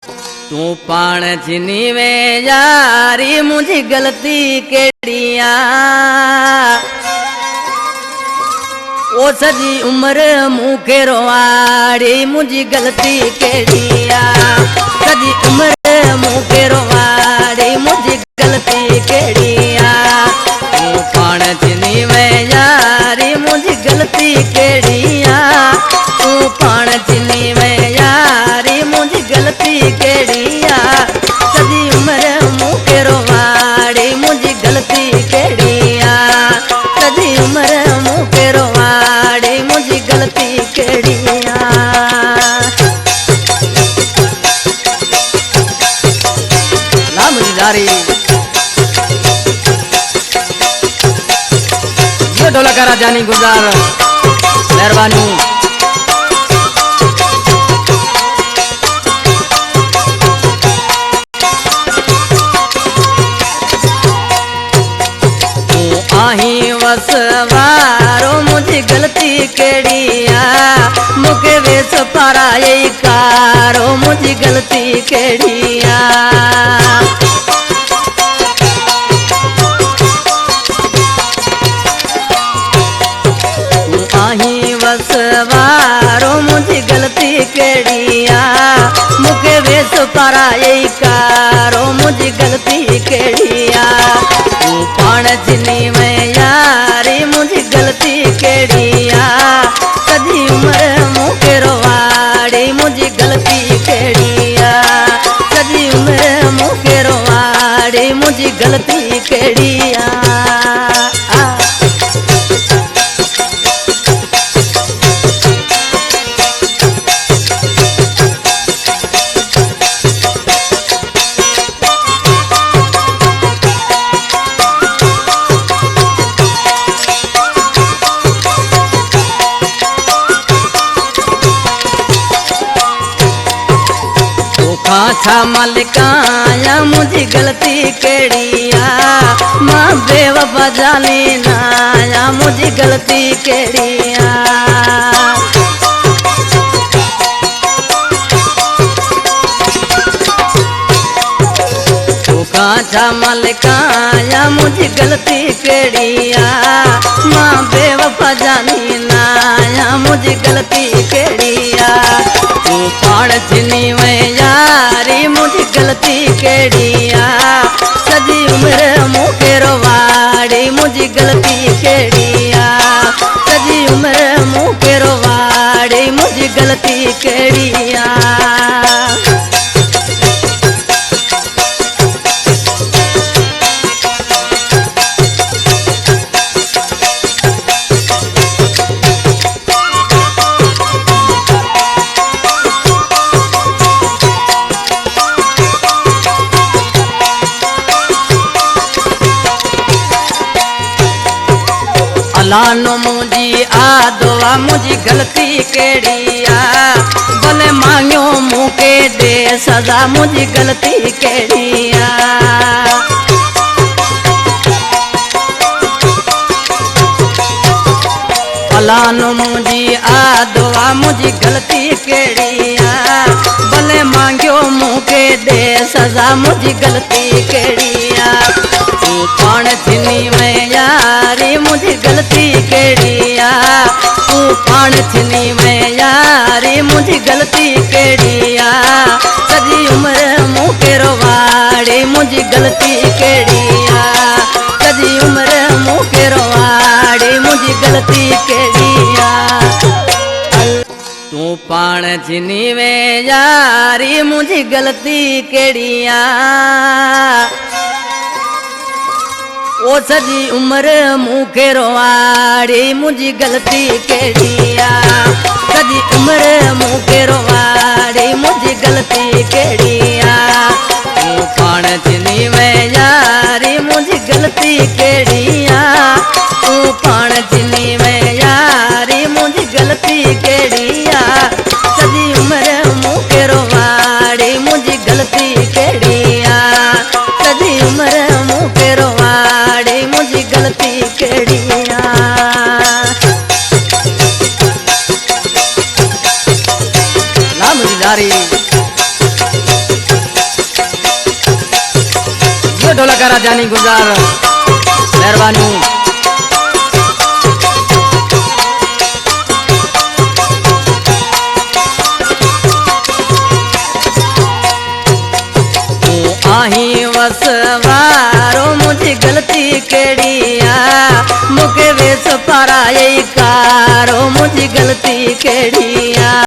तू पाण चिनी वे यारी मुझी गलती केड़िया ओ सजी उम्र मुखे रोवाड़ी मुझी गलती केड़िया सजी उम्र मुखे रोवाड़ी मुझी गलती केड़िया तू पाण चिनी वे यारी मुझी गलती केड़िया तू पाण चिनी वे यारी मुझी गलती केड़िया सजी उम्र मुखे रोवाड़ी मुझी गलती केड़िया सजी उम्र मुखे रोवाड़ी मुझी गलती केड़िया। ला मुझी जारी ये ढोला करा जानी गुजार मेहरबानी। आही वसवारो मुझी गलती केड़िया मुके वेस पाराए कारो मुझी गलती केड़िया आही वसवारो मुझी गलती केड़िया मुके वेस पाराए कारो मुझी गलती केड़िया तू पाण चिनी में यारी मुझी गलती केड़िया सजी उम्र मुखे रोवाड़ी मुझी गलती केड़िया सजी उम्र मुखे रोवाड़ी मुझी गलती केड़िया। छा मलिकाया मुझी गलती केड़िया मां बेवफा जानी नाया मुझी गलती केड़िया छा मलिकाया मुझी गलती केड़िया मां बेवफा जानी नाया मुझी गलती केड़िया तू पाण चिनी में यारी मुझी गलती केड़िया सजी उम्र मुखे रोवाड़ी मुझी गलती केड़िया सजी उम्र मुखे रोवाड़ी मुझी गलती केड़िया। लानो मुझी आदवा मुझी गलती केड़िया भले मांगियो मुके दे सजा मुझी गलती केड़िया लानो मुझी आदवा मुझी गलती केड़िया भले मांगियो मुके दे सजा मुझी गलती केड़िया तू पाण चिनी में यारी मुझी गलती केड़िया तू पाण चिनी में यारी मुझी गलती केड़िया सजी उम्र मुखे रोवाड़ी मुझी गलती केड़िया सजी उम्र मुखे रोवाड़ी मुझी गलती केड़िया। तू पाण चिनी में यारी मुझी गलती केड़िया ओ सजी उम्र मुखे रोवाड़ी मुझी गलती केड़िया सजी उम्र मुखे रोवाड़ी मुझी गलती केड़िया तू पाण चिनी में यारी मुझी गलती केड़िया तू पाण चिनी में यारी मुझी गलती केड़िया सजी उम्र मुखे रोवाड़ी मुझी गलती केड़िया सजी उम्र मुखे रोवाड़ी मुझी गलती केड़िया। ला मुझी जारी करा जानी गुजार मेहरबानी। आही वसवारो मुझी गलती केड़िया मुके वेस पारा कारो मुझी गलती केड़िया।